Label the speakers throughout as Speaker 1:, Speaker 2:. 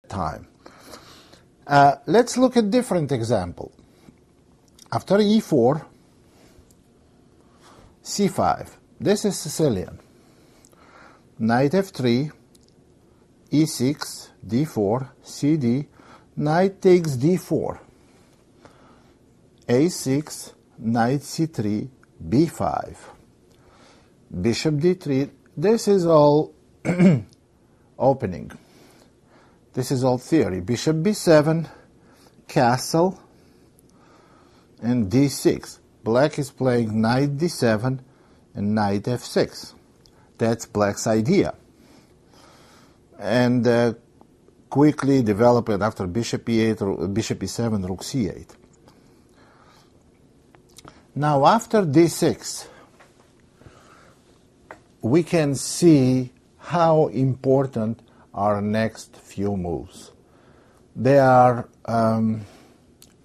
Speaker 1: that time. Let's look at different example. After e4, c5. This is Sicilian. Knight f3, e6, d4, cd, knight takes d4, a6, knight c3, b5, bishop d3. This is all opening. This is all theory. Bishop b7, castle, and d6. Black is playing knight d7 and knight f6. That's Black's idea. And quickly developed after bishop e8, bishop e7, rook c8. Now after d6, we can see how important our next few moves. They are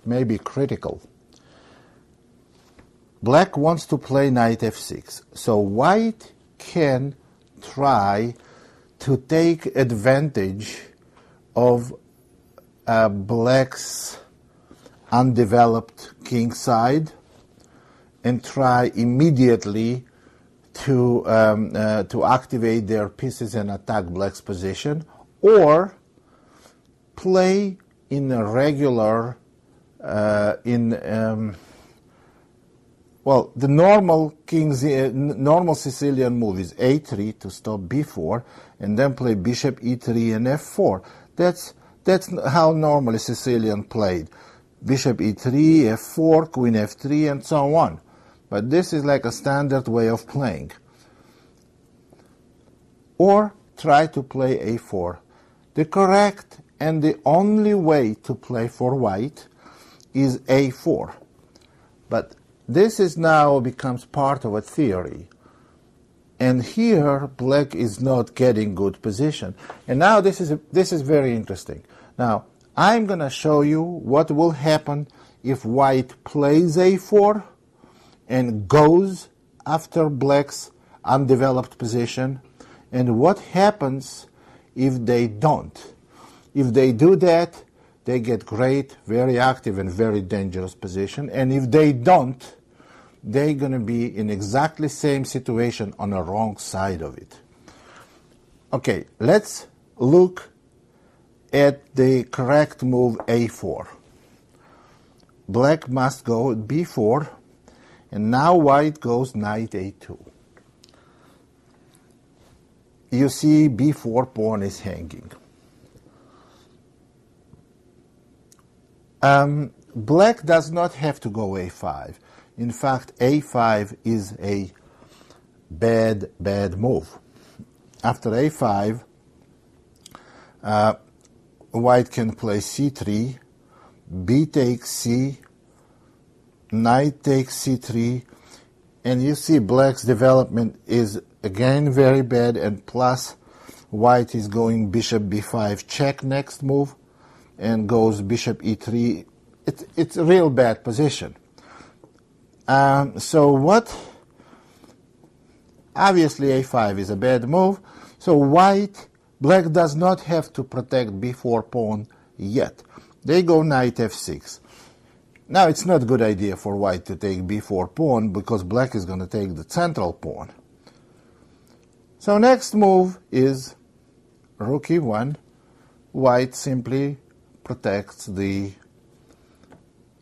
Speaker 1: maybe critical. Black wants to play knight f6, so white can try to take advantage of Black's undeveloped king side and try immediately to activate their pieces and attack Black's position, or play in a regular well, the normal normal Sicilian move is a3 to stop b4, and then play bishop e3 and f4. That's how normally Sicilian played. Bishop e3, f4, queen f3, and so on. But this is like a standard way of playing. Or try to play a4. The correct and the only way to play for white is a4. But this is now becomes part of a theory. And here Black is not getting good position. And now this is very interesting. Now I'm going to show you what will happen if white plays a4 and goes after Black's undeveloped position, and what happens if they don't. If they do that, they get great, very active and very dangerous position, and if they don't, they're going to be in exactly same situation on the wrong side of it. Okay, let's look at the correct move a4. Black must go b4, and now white goes knight a2. You see b4 pawn is hanging. Black does not have to go a5. In fact, a5 is a bad move. After a5, white can play c3, b takes c, knight takes c3, and you see Black's development is again very bad, and plus white is going bishop b5 check next move, and goes bishop e3. It's a real bad position. So what? Obviously a5 is a bad move, so Black does not have to protect b4 pawn yet. They go knight f6. Now it's not a good idea for white to take b4 pawn because Black is going to take the central pawn. So next move is rook e1. White simply protects the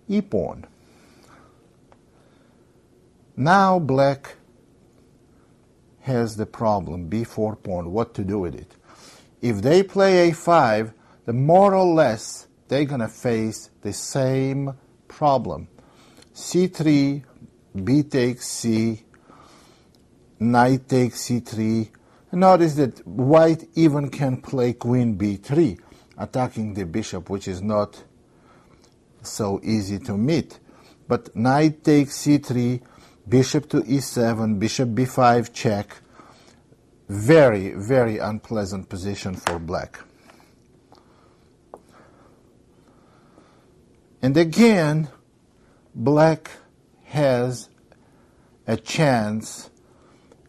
Speaker 1: e-pawn. Now Black has the problem, b4 pawn, what to do with it. If they play a5, then more or less they're going to face the same problem. c3, b takes c, knight takes c3. Notice that white even can play queen b3, attacking the bishop, which is not so easy to meet. But knight takes c3, bishop to e7, bishop b5 check. Very, very unpleasant position for Black. And again, Black has a chance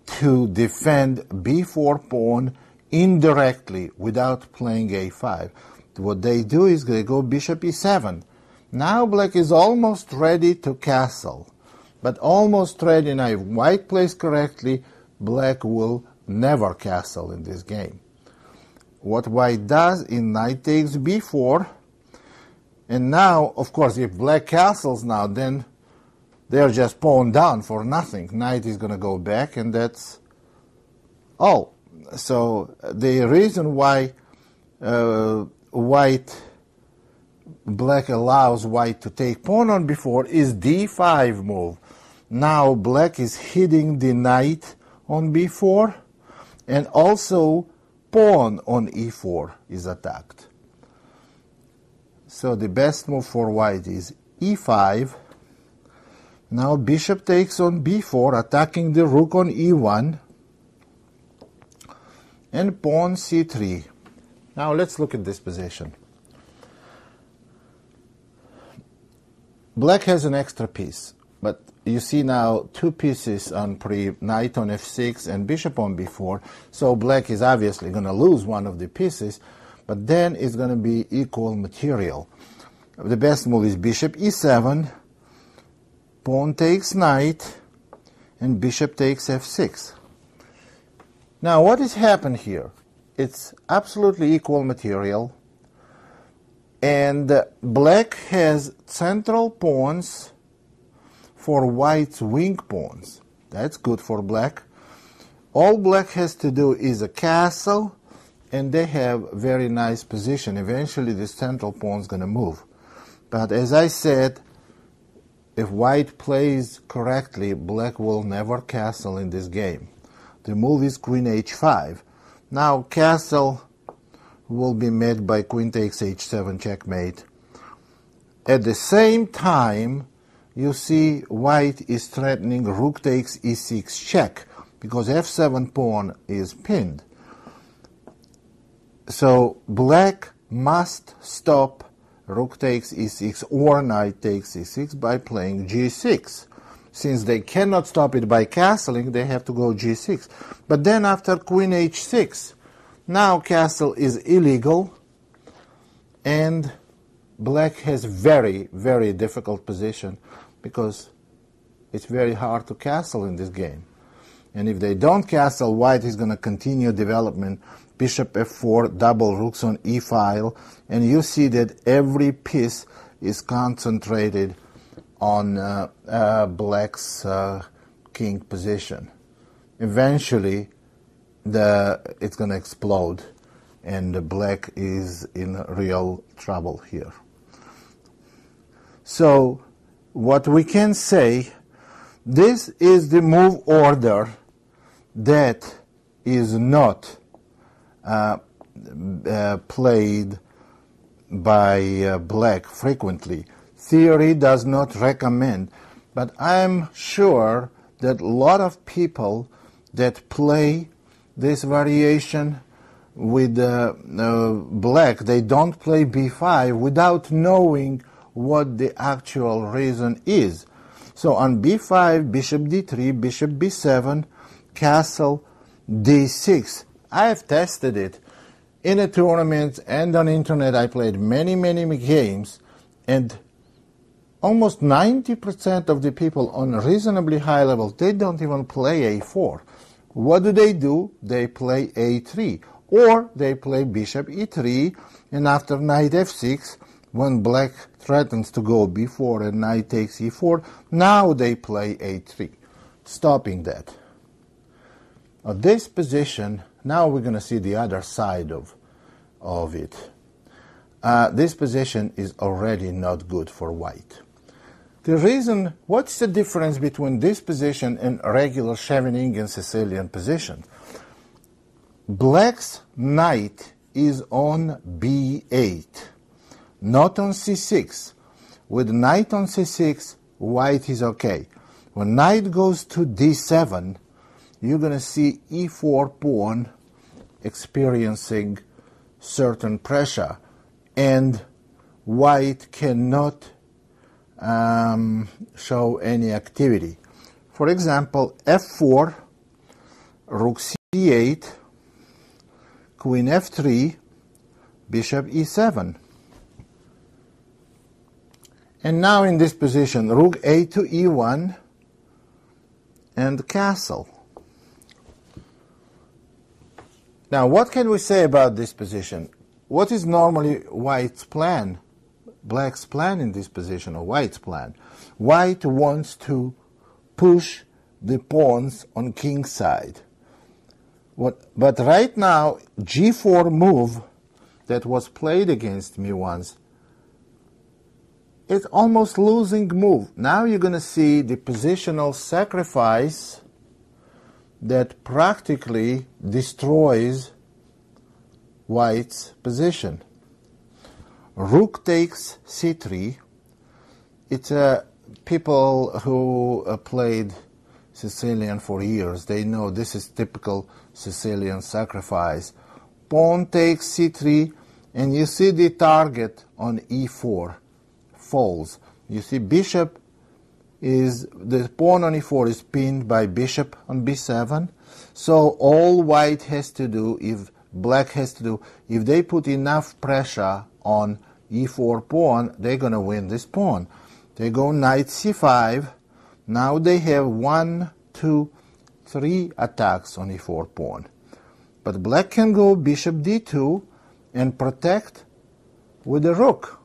Speaker 1: to defend b4 pawn indirectly without playing a5. what they do is they go bishop e7. Now black is almost ready to castle, but almost ready. Now if white plays correctly, black will never castle in this game. What white does is knight takes b4, and now, of course, if black castles now, then they're just pawn down for nothing. Knight is going to go back, and that's all. So the reason why black allows white to take pawn on b4 is d5 move. Now black is hitting the knight on b4, and also pawn on e4 is attacked. So the best move for white is e5. Now bishop takes on b4, attacking the rook on e1, and pawn c3. Now let's look at this position. Black has an extra piece, but you see now two pieces on knight on f6 and bishop on b4, so black is obviously going to lose one of the pieces, but then it's going to be equal material. The best move is bishop e7, pawn takes knight, and bishop takes f6. Now what has happened here? It's absolutely equal material, and black has central pawns for white's wing pawns. That's good for black. All black has to do is a castle, and they have very nice position. Eventually the central pawn is going to move. But as I said, if white plays correctly, black will never castle in this game. The move is queen h5. Now castle will be met by queen takes h7 checkmate. At the same time, you see white is threatening rook takes e6 check, because f7 pawn is pinned. So black must stop rook takes e6 or knight takes e6 by playing g6. Since they cannot stop it by castling, they have to go g6. But then after queen h6, now castle is illegal, and black has very, very difficult position, because it's very hard to castle in this game. And if they don't castle, white is going to continue development, bishop f4, double rooks on e file, and you see that every piece is concentrated on black's king position. Eventually, it's going to explode, and the black is in real trouble here. So what we can say, this is the move order that is not played by black frequently. Theory does not recommend, but I'm sure that a lot of people that play this variation with black, they don't play b5 without knowing what the actual reason is. So on b5, bishop d3, bishop b7, castle d6. I have tested it in a tournament and on internet. I played many, many games, and almost 90% of the people on a reasonably high level, they don't even play a4. What do? They play a3, or they play bishop e3, and after knight f6, when black threatens to go b4 and knight takes e4, now they play a3, stopping that. Now this position, now we're going to see the other side of it. This position is already not good for white. The reason, what's the difference between this position and regular Scheveningen Sicilian position? Black's knight is on b8, not on c6. With knight on c6, white is okay. When knight goes to d7, you're going to see e4 pawn experiencing certain pressure, and white cannot show any activity. For example, f4, rook c8, queen f3, bishop e7. And now in this position, rook a to e1 and castle. Now, what can we say about this position? What is normally white's plan, black's plan in this position, or white's plan? White wants to push the pawns on king's side. But right now, g4 move that was played against me once, it's almost losing move. Now you're going to see the positional sacrifice that practically destroys white's position. Rook takes c3. It's people who played Sicilian for years, they know this is typical Sicilian sacrifice. Pawn takes c3, and you see the target on e4 falls. You see the pawn on e4 is pinned by bishop on b7. So all white has to do, black has to do, if they put enough pressure on e4 pawn, they're going to win this pawn. They go knight c5. Now they have 1, 2, 3 attacks on e4 pawn. But black can go bishop d2 and protect with the rook.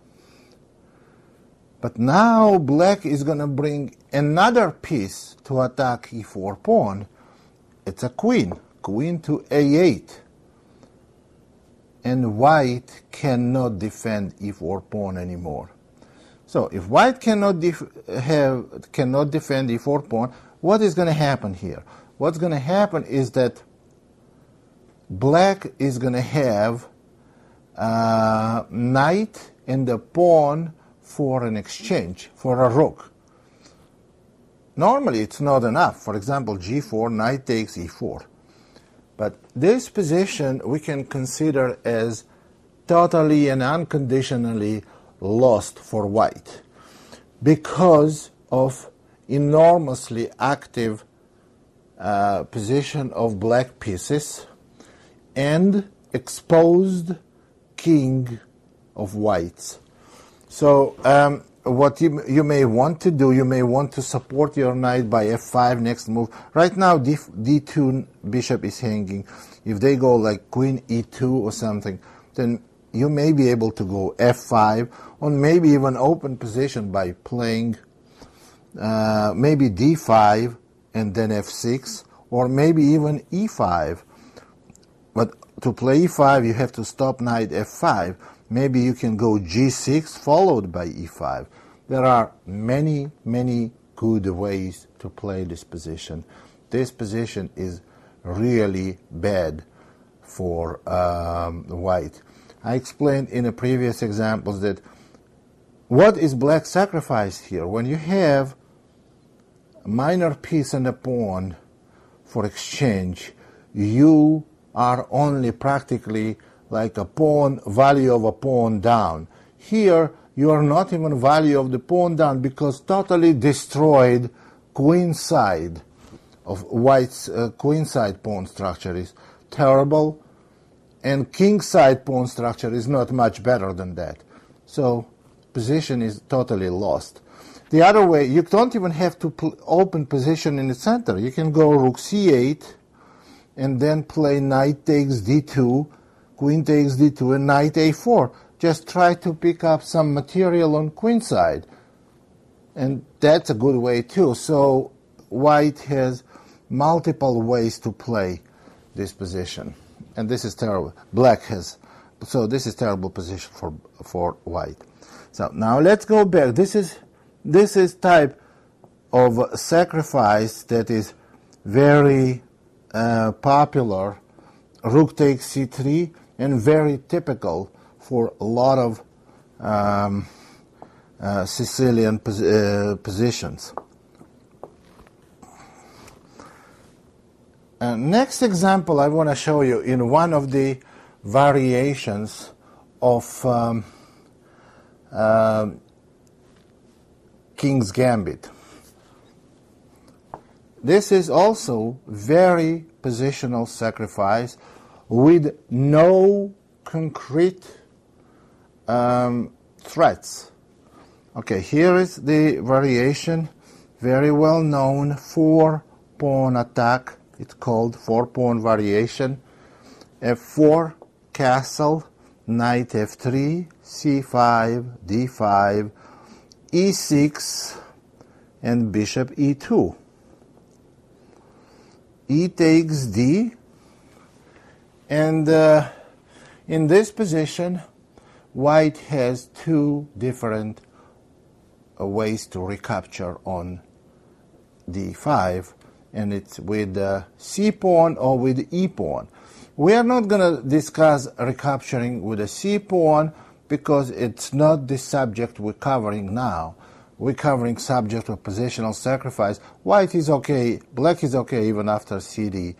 Speaker 1: But now black is going to bring another piece to attack e4 pawn. It's a queen. Queen to a8. And white cannot defend e4 pawn anymore. So if white cannot defend e4 pawn, what is going to happen here? What's going to happen is that black is going to have knight and the pawn for an exchange, for a rook. Normally it's not enough. For example, g4, knight takes e4. But this position we can consider as totally and unconditionally lost for white because of enormously active position of black pieces and exposed king of whites. So what you may want to do, you may want to support your knight by f5 next move. Right now d2 bishop is hanging. If they go like queen e2 or something, then you may be able to go f5 or maybe even open position by playing maybe d5 and then f6 or maybe even e5. But to play e5 you have to stop knight f5. Maybe you can go g6 followed by e5. There are many, many good ways to play this position. This position is really bad for white. I explained in the previous examples that what is black sacrifice here? When you have a minor piece and a pawn for exchange, you are only practically like a pawn, value of a pawn down. Here, you are not even value of the pawn down because totally destroyed queen side of white's queen side pawn structure is terrible, and king side pawn structure is not much better than that. So position is totally lost. The other way, you don't even have to open position in the center. You can go rook c8 and then play knight takes d2, queen takes d2, and knight a4. Just try to pick up some material on queen side. And that's a good way too. So white has multiple ways to play this position. And this is terrible. Black has. So this is terrible position for white. So now let's go back. This is type of sacrifice that is very popular. Rook takes c3 and very typical for a lot of Sicilian positions. Next example I want to show you in one of the variations of King's Gambit. This is also very positional sacrifice with no concrete threats. Okay, here is the variation, very well known 4-pawn attack. It's called 4-pawn variation. F4, castle, knight F3, C5, D5, E6, and bishop E2. E takes D, and in this position, white has two different ways to recapture on D5, and it's with C pawn or with E pawn. We are not going to discuss recapturing with a C pawn because it's not the subject we're covering now. We're covering subject of positional sacrifice. White is okay, black is okay even after CD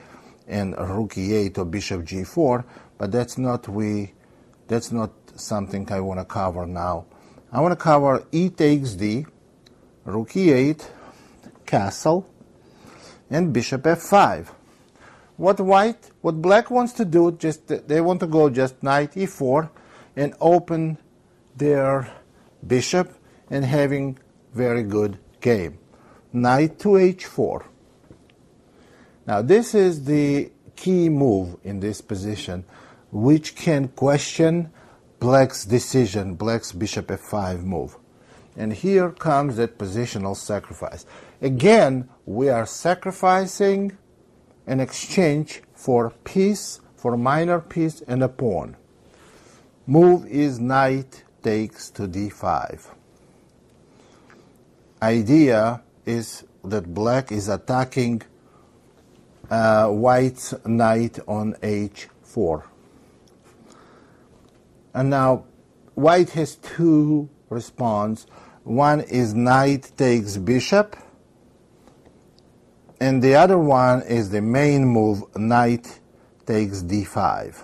Speaker 1: and rook E8 or bishop G4, but that's not something I want to cover now. I want to cover E takes D, rook E8, castle, and bishop F5. What black wants to do, they want to go just knight E4 and open their bishop and having very good game. Knight to H4. Now this is the key move in this position, which can question black's decision, black's bishop F5 move. And here comes that positional sacrifice. Again, we are sacrificing an exchange for piece, for minor piece and a pawn. Move is knight takes to D5. Idea is that black is attacking white's knight on H4. And now white has two responses. One is knight takes bishop, and the other one is the main move, knight takes D5.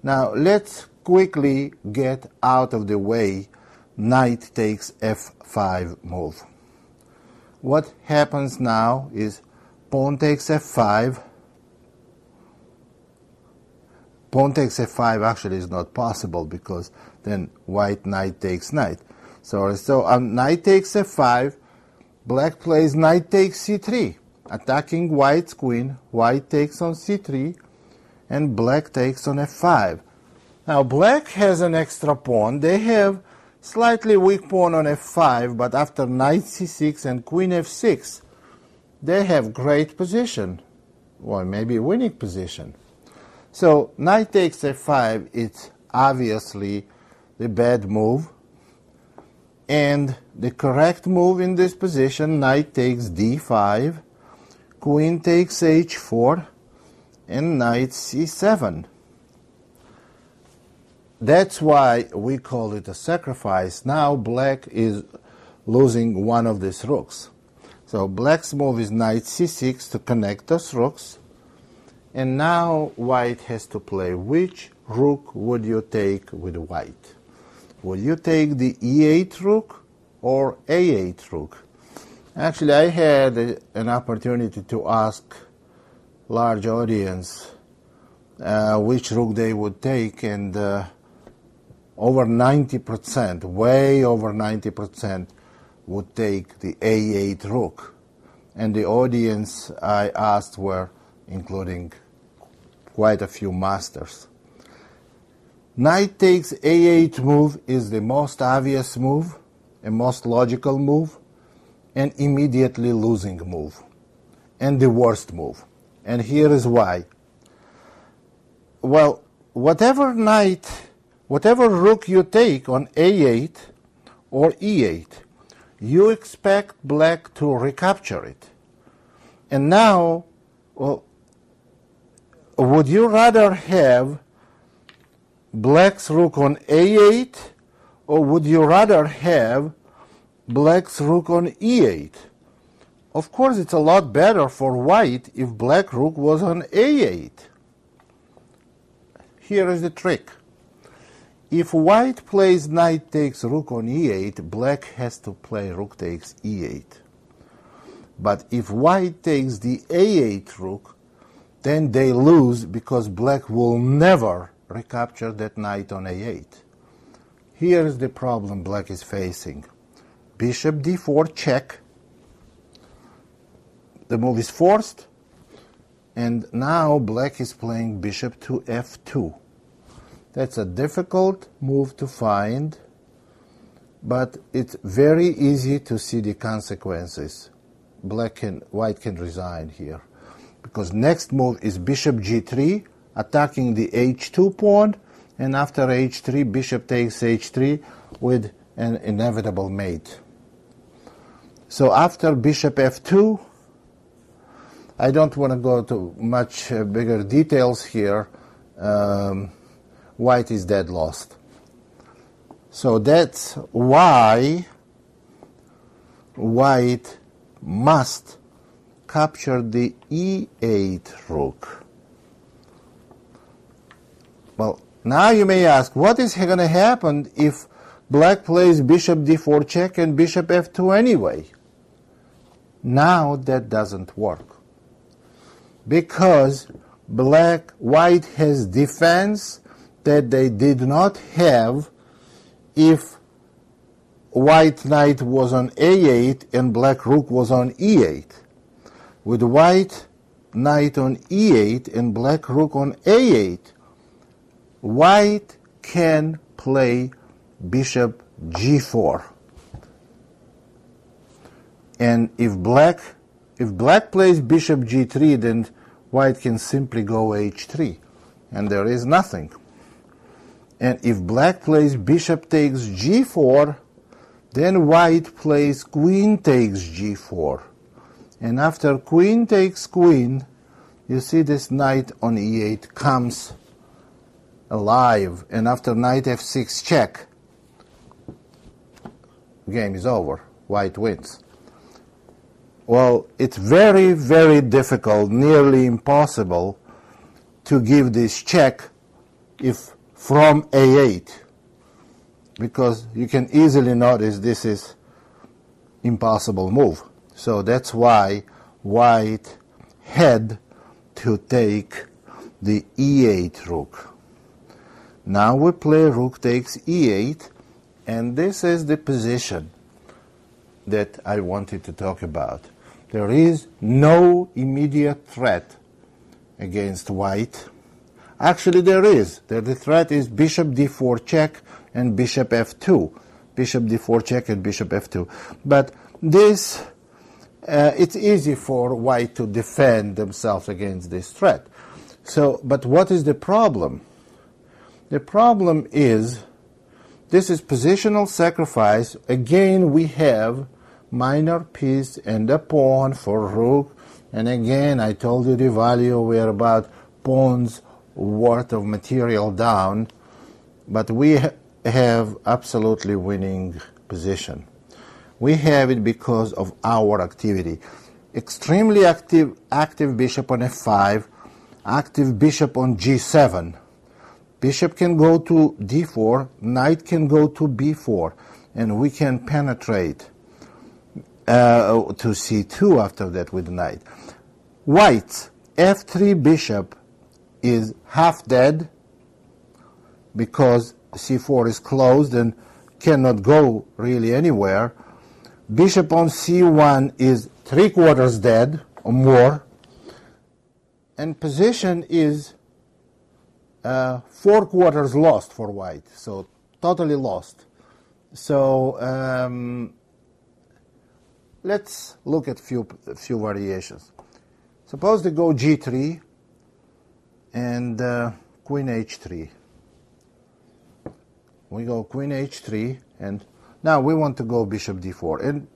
Speaker 1: Now let's quickly get out of the way knight takes F5 move. What happens now is pawn takes F5. Pawn takes F5 actually is not possible because then white knight takes knight. So knight takes F5, black plays knight takes C3, attacking white's queen, white takes on C3, and black takes on F5. Now black has an extra pawn. They have slightly weak pawn on F5, but after knight C6 and queen F6, they have great position, or maybe winning position. So knight takes F5, it's obviously the bad move. And the correct move in this position, knight takes D5, queen takes H4, and knight C7. That's why we call it a sacrifice. Now black is losing one of these rooks. So black's move is knight C6 to connect those rooks. And now white has to play. Which rook would you take with white? Would you take the E8 rook or A8 rook? Actually, I had an opportunity to ask large audience which rook they would take, and over 90%, way over 90%, would take the A8 rook. And the audience I asked were including quite a few masters. Knight takes A8 move is the most obvious move, a most logical move, and immediately losing move, and the worst move. And here is why. Well, whatever rook you take on A8 or E8, you expect black to recapture it. And now, well, would you rather have black's rook on A8, or would you rather have black's rook on E8? Of course, it's a lot better for white if black rook was on A8. Here is the trick. If white plays knight takes rook on E8, black has to play rook takes E8. But if white takes the A8 rook, then they lose because black will never recapture that knight on A8. here's the problem black is facing. Bishop d4 check. The move is forced, and now black is playing bishop to f2. That's a difficult move to find, but it's very easy to see the consequences. White can resign here, because next move is bishop g3, attacking the h2 pawn, and after h3, bishop takes h3 with an inevitable mate. So after bishop f2, I don't want to go to much bigger details here. White is dead lost. So that's why white must capture the e8 rook. Well, now you may ask, what is going to happen if black plays bishop d4 check and bishop f2 anyway? Now that doesn't work, because white has defense that they did not have if white knight was on a8 and black rook was on e8. With white knight on e8 and black rook on a8, white can play bishop g4. And if black plays bishop g3, then white can simply go h3, and there is nothing. And if black plays bishop takes g4, then white plays queen takes g4. And after queen takes queen, you see this knight on e8 comes alive. And after knight f6 check, game is over. White wins. Well, it's very, very difficult, nearly impossible, to give this check if from a8, because you can easily notice this is impossible move. So that's why white had to take the e8 rook. Now we play rook takes e8, and this is the position that I wanted to talk about. There is no immediate threat against white. Actually, there is. The threat is bishop d4 check and bishop f2. Bishop d4 check and bishop f2. But this, it's easy for white to defend themselves against this threat. So, but what is the problem? The problem is, this is positional sacrifice. Again, we have minor piece and a pawn for rook. And again, I told you the value were about pawns worth of material down, but we have absolutely winning position. We have it because of our activity. Extremely active bishop on f5, active bishop on g7. Bishop can go to d4, knight can go to b4, and we can penetrate to c2 after that with knight. White's f3 bishop is half dead because c4 is closed and cannot go really anywhere. Bishop on c1 is 3/4 dead or more, and position is 4/4 lost for white, so totally lost. So let's look at few variations. Suppose they go g3 and queen h3. We go queen h3, and now we want to go bishop d4. And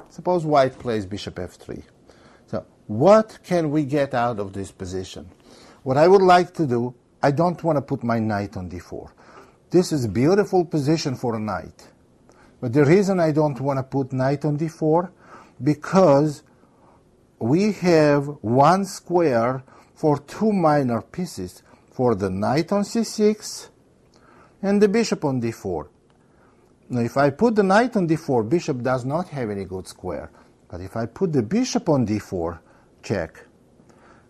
Speaker 1: suppose white plays bishop f3. So what can we get out of this position? What I would like to do, I don't want to put my knight on d4. This is a beautiful position for a knight. But the reason I don't want to put knight on d4, because we have one square for two minor pieces, for the knight on c6 and the bishop on d4. Now if I put the knight on d4, bishop does not have any good square. But if I put the bishop on d4, check,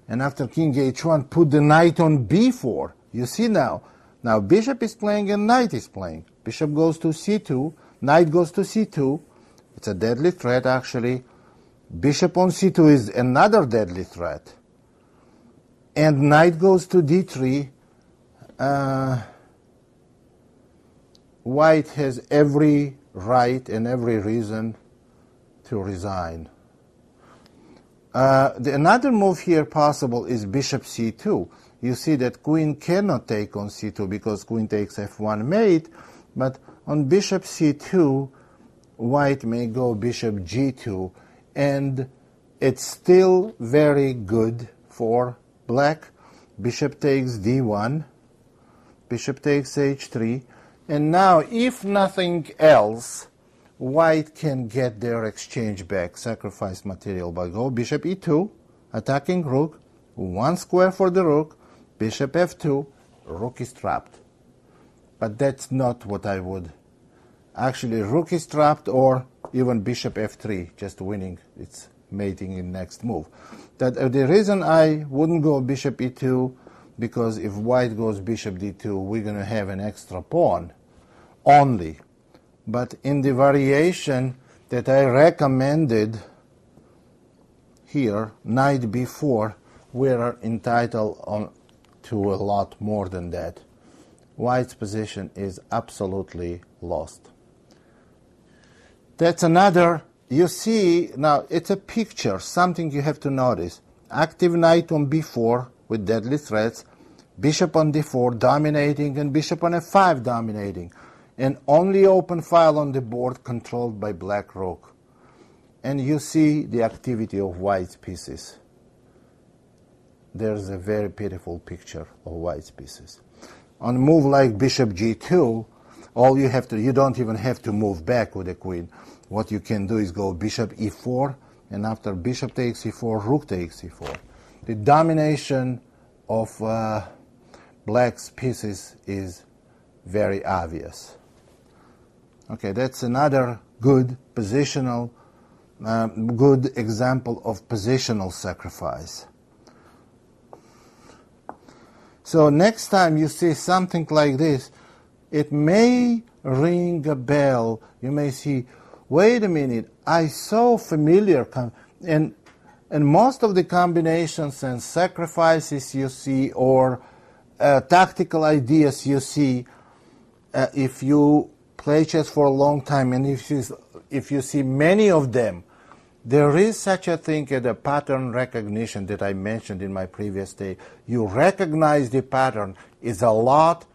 Speaker 1: and after king h1 put the knight on b4, you see now bishop is playing and knight is playing. bishop goes to c2, knight goes to c2. It's a deadly threat, actually. Bishop on c2 is another deadly threat. And knight goes to d3. White has every right and every reason to resign. Another move here possible is bishop c2. You see that queen cannot take on c2 because queen takes f1 mate, but on bishop c2, white may go bishop g2, and it's still very good for black. Bishop takes d1, bishop takes h3, and now if nothing else, white can get their exchange back, sacrifice material by go bishop e2, attacking rook, one square for the rook, bishop f2, rook is trapped. But that's not what I would. Actually, rook is trapped, or even bishop f3, just winning its mating in next move. The reason I wouldn't go bishop e2, because if white goes bishop d2, we're going to have an extra pawn only. But in the variation that I recommended here, knight b4, we are entitled to a lot more than that. White's position is absolutely lost. That's another, you see, now it's a picture, something you have to notice. Active knight on b4 with deadly threats, bishop on d4 dominating, and bishop on f5 dominating. And only open file on the board controlled by black rook. And you see the activity of white's pieces. There's a very pitiful picture of white's pieces. On a move like bishop g2, all you have to, you don't even have to move back with the queen. What you can do is go bishop e4, and after bishop takes e4, rook takes e4. The domination of black's pieces is very obvious. Okay, that's another good positional, good example of positional sacrifice. So next time you see something like this, it may ring a bell. You may see, wait a minute, I saw familiar, and most of the combinations and sacrifices you see, or tactical ideas you see, if you play chess for a long time, and if you see many of them, there is such a thing as a pattern recognition that I mentioned in my previous day. You recognize the pattern. It's a lot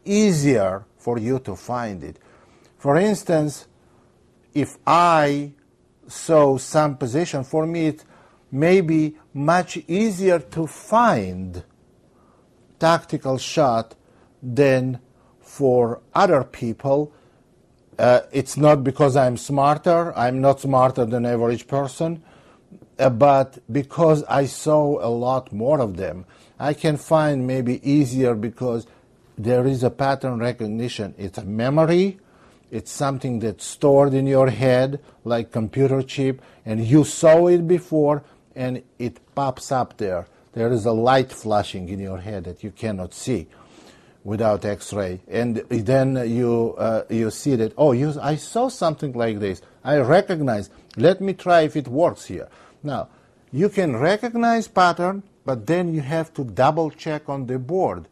Speaker 1: easier for you to find it. For instance, if I saw some position, for me it may be much easier to find tactical shot than for other people. It's not because I'm smarter. I'm not smarter than average person, but because I saw a lot more of them. I can find maybe easier because there is a pattern recognition. It's a memory. It's something that's stored in your head like computer chip, and you saw it before and it pops up there. There is a light flashing in your head that you cannot see without X-ray, and then you see that, oh, I saw something like this. I recognize. Let me try if it works here. Now, you can recognize pattern, but then you have to double check on the board.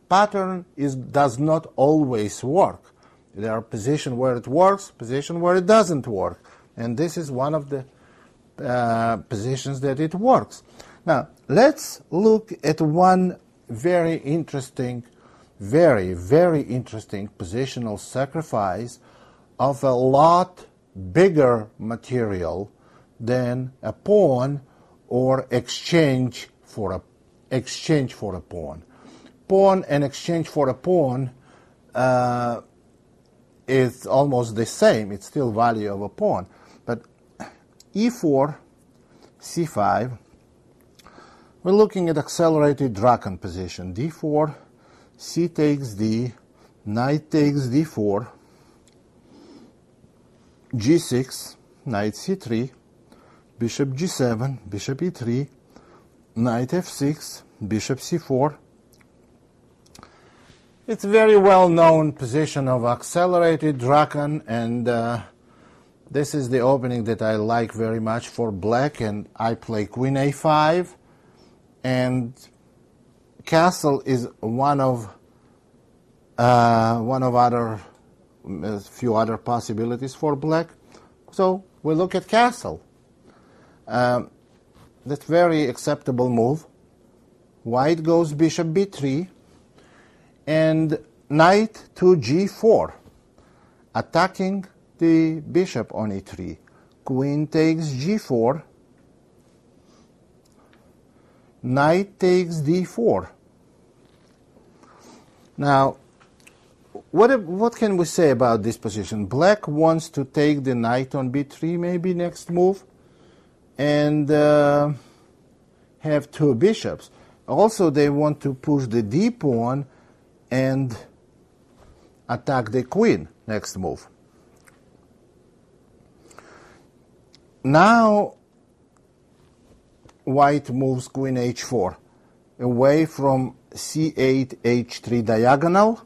Speaker 1: Pattern does not always work. There are positions where it works, positions where it doesn't work, and this is one of the positions that it works. Now, let's look at one very interesting, very, very interesting positional sacrifice of a lot bigger material than a pawn or exchange for a pawn. Pawn and exchange for a pawn is almost the same. It's still value of a pawn. But e4, c5, we're looking at accelerated Draken position. d4, c takes d, knight takes d4, g6, knight c3, bishop g7, bishop e3, knight f6, bishop c4. It's a very well-known position of accelerated Draken, and this is the opening that I like very much for black, and I play queen a5, and castle is one of other a few other possibilities for black. So we look at castle. That's very acceptable move. White goes bishop b3 and knight to g4, attacking the bishop on e3. Queen takes g4, knight takes d4. Now, what can we say about this position? Black wants to take the knight on b3, maybe next move, and have two bishops. Also, they want to push the d pawn and attack the queen next move. Now, white moves queen h4 away from c8, h3 diagonal,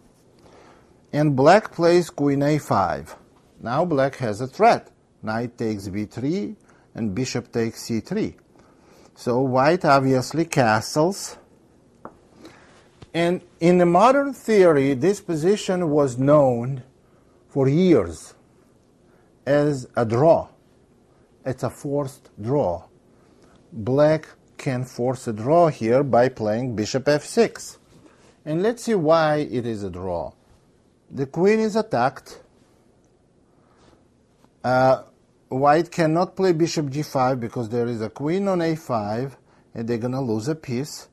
Speaker 1: and black plays queen a5. Now black has a threat. Knight takes b3 and bishop takes c3. So white obviously castles. And in the modern theory, this position was known for years as a draw. It's a forced draw. Black can force a draw here by playing bishop f6. And let's see why it is a draw. The queen is attacked. White cannot play bishop g5 because there is a queen on a5 and they're going to lose a piece.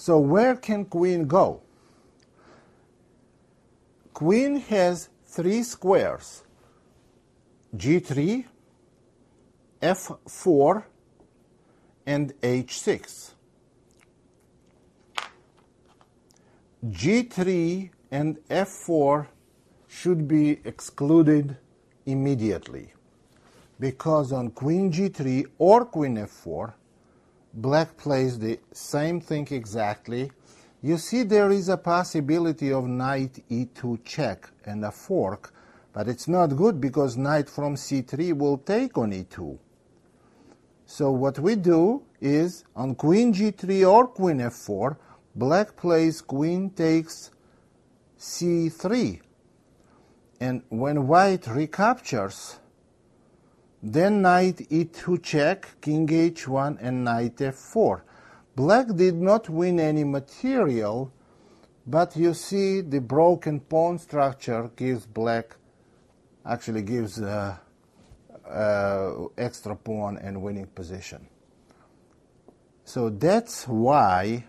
Speaker 1: So where can queen go? Queen has three squares: g3, f4, and h6. g3 and f4 should be excluded immediately, because on queen g3 or queen f4, black plays the same thing exactly. You see there is a possibility of knight e2 check and a fork, but it's not good because knight from c3 will take on e2. So what we do is, on queen g3 or queen f4, black plays queen takes c3. And when white recaptures, then knight e2 check, king h1, and knight f4. Black did not win any material, but you see the broken pawn structure gives black, actually gives extra pawn and winning position. So that's why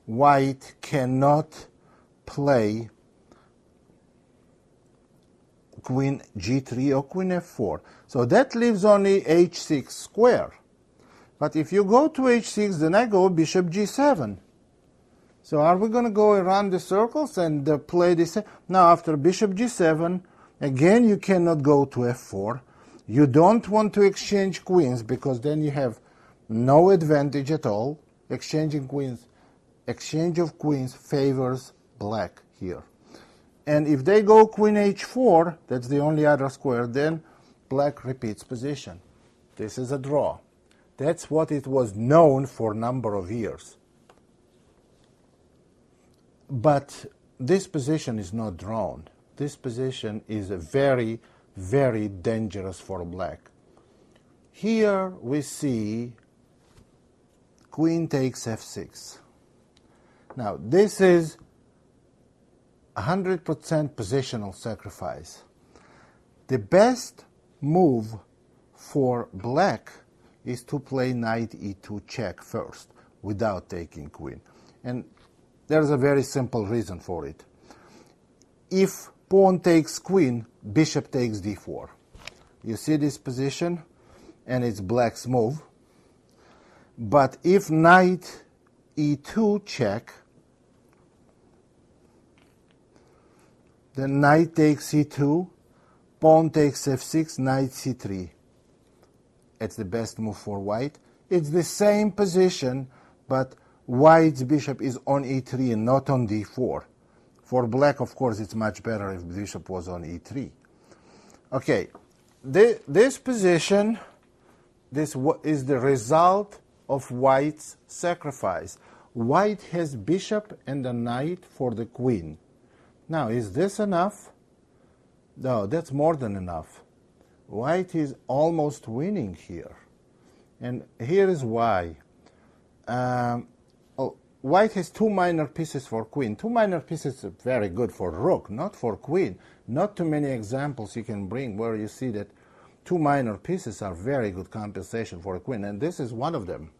Speaker 1: white cannot play queen g3 or queen f4. So that leaves only h6 square. But if you go to h6, then I go bishop g7. So are we going to go around the circles and play this? Now after bishop g7, again you cannot go to f4. You don't want to exchange queens because then you have no advantage at all. Exchange of queens favors black here. And if they go queen h4, that's the only other square, then black repeats position. This is a draw. That's what it was known for a number of years. But this position is not drawn. This position is very, very dangerous for black. Here we see queen takes f6. Now this is 100% positional sacrifice. The best move for black is to play knight e2 check first without taking queen. And there's a very simple reason for it. If pawn takes queen, bishop takes d4. You see this position, and it's black's move. But if knight e2 check, then knight takes c2, pawn takes f6, knight c3. It's the best move for white. It's the same position but white's bishop is on e3 and not on d4. For black, of course, it's much better if bishop was on e3. Okay, this position, this is the result of white's sacrifice. White has bishop and a knight for the queen. Now, is this enough? No, that's more than enough. White is almost winning here. And here is why. White has two minor pieces for queen. Two minor pieces are very good for rook, not for queen. Not too many examples you can bring where you see that two minor pieces are very good compensation for a queen, and this is one of them.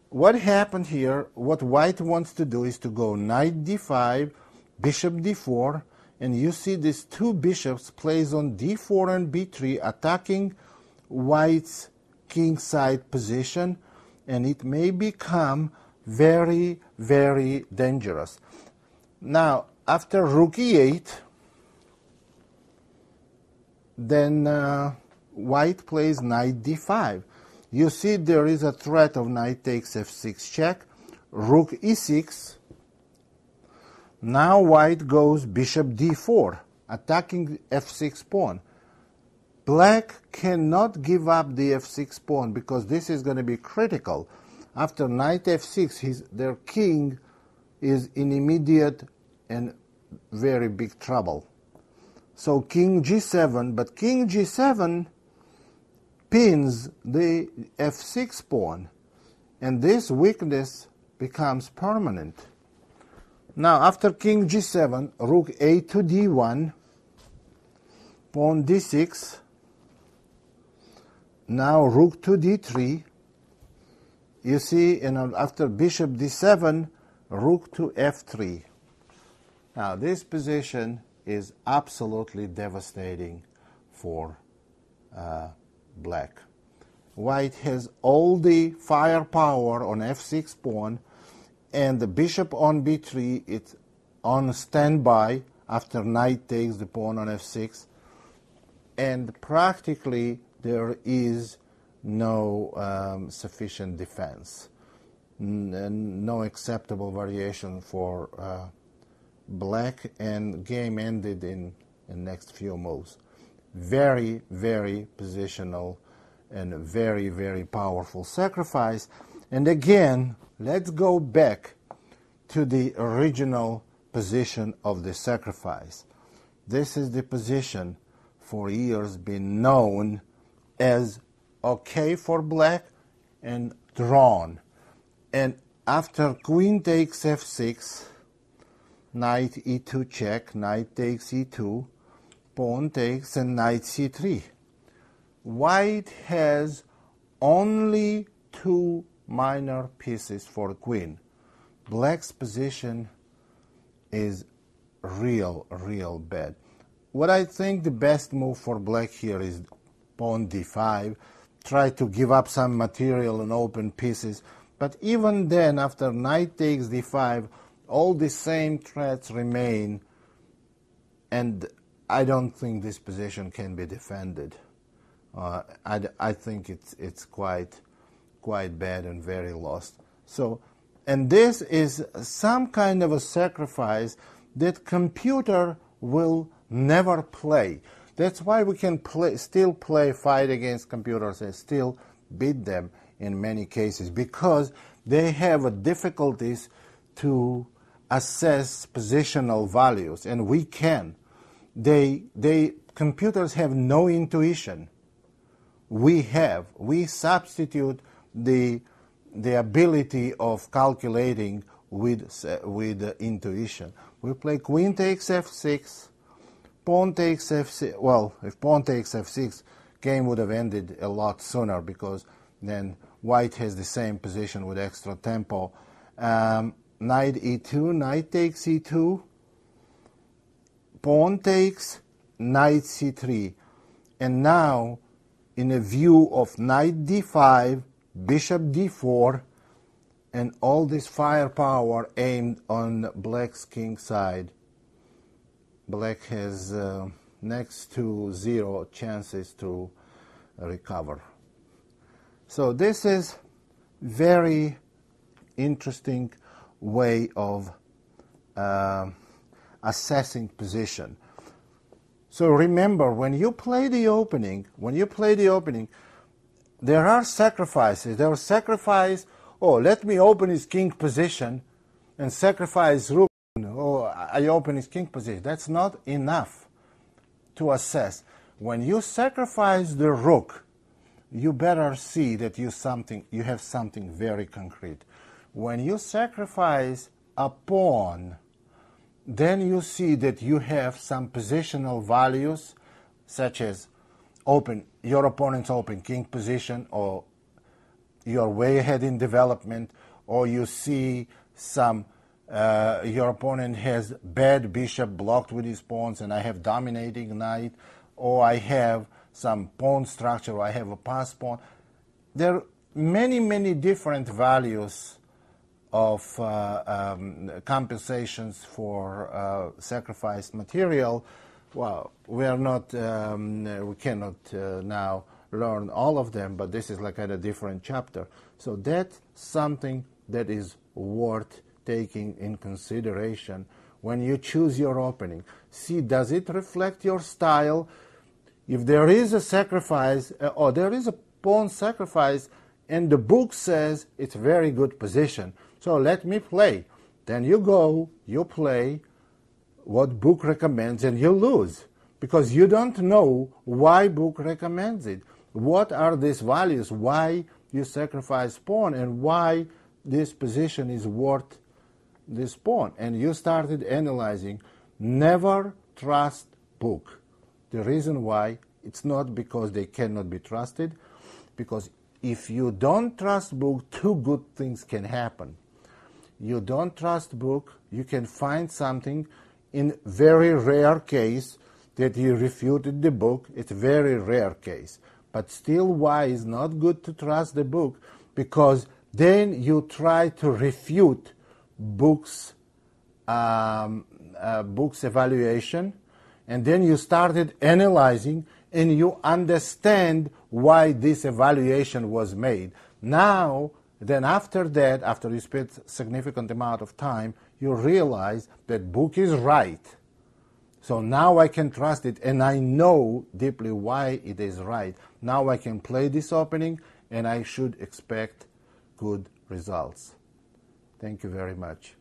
Speaker 1: What happened here, what white wants to do is to go knight d5, bishop d4, and you see these two bishops placed on d4 and b3 attacking white's kingside position, and it may become very, very dangerous. Now, after rook e8, then white plays knight d5. You see there is a threat of knight takes f6 check, rook e6. Now white goes bishop d4, attacking f6 pawn. Black cannot give up the f6 pawn because this is going to be critical. After knight f6, their king is in immediate and very big trouble. So king g7, but king g7 pins the f6 pawn, and this weakness becomes permanent. Now, after king g7, rook a to d1, pawn d6, now rook to d3, you see, and after bishop d7, rook to f3. Now, this position is absolutely devastating for black. White has all the firepower on f6 pawn, and the bishop on b3, it's on standby after knight takes the pawn on f6, and practically there is no sufficient defense, no acceptable variation for black, and game ended in the next few moves. Very, very positional and very, very powerful sacrifice. And again, let's go back to the original position of the sacrifice. This is the position for years been known as okay for black and drawn. And after queen takes f6, knight e2 check, knight takes e2, pawn takes, and knight c3. White has only two minor pieces for queen. Black's position is real bad. What I think the best move for black here is pawn d5, try to give up some material and open pieces, but even then, after knight takes d5, all the same threats remain, and I don't think this position can be defended. I think it's quite bad and very lost. So, and this is some kind of a sacrifice that computer will never play. That's why we can still play fight against computers and still beat them in many cases, because they have difficulties to assess positional values, and we can. Computers have no intuition. We substitute the ability of calculating with intuition. We play queen takes f6, pawn takes f6. Well, if pawn takes f6, game would have ended a lot sooner, because then white has the same position with extra tempo. Knight e2, knight takes e2, pawn takes, knight c3. And now, in a view of knight d5, bishop d4, and all this firepower aimed on black's king side, black has next to zero chances to recover. So this is very interesting way of assessing position. So remember, when you play the opening, there are sacrifices. There are sacrifice, oh, let me open his king position and sacrifice rook. Oh, I open his king position. That's not enough to assess. When you sacrifice the rook, you better see that you have something very concrete. When you sacrifice a pawn, then you see that you have some positional values, such as your opponent's open king position, or you're way ahead in development, or you see your opponent has bad bishop blocked with his pawns and I have dominating knight, or I have some pawn structure, or I have a pass pawn. There are many, many different values of compensations for sacrificed material. Well, we cannot now learn all of them, but this is like a different chapter. So that's something that is worth taking in consideration when you choose your opening. See, does it reflect your style? If there is a sacrifice, or there is a pawn sacrifice, and the book says it's a very good position, so let me play. Then you go, you play what book recommends, and you lose, because you don't know why book recommends it. What are these values? Why you sacrifice pawn, and why this position is worth this pawn? And you started analyzing. Never trust book. The reason why, it's not because they cannot be trusted, because if you don't trust book, two good things can happen. You don't trust book, you can find something in very rare case that you refuted the book. It's a very rare case. But still, why is not good to trust the book? Because then you try to refute book's evaluation, and then you started analyzing, and you understand why this evaluation was made. Now, then after that, after you spend significant amount of time, you realize that book is right. So now I can trust it, and I know deeply why it is right. Now I can play this opening, and I should expect good results. Thank you very much.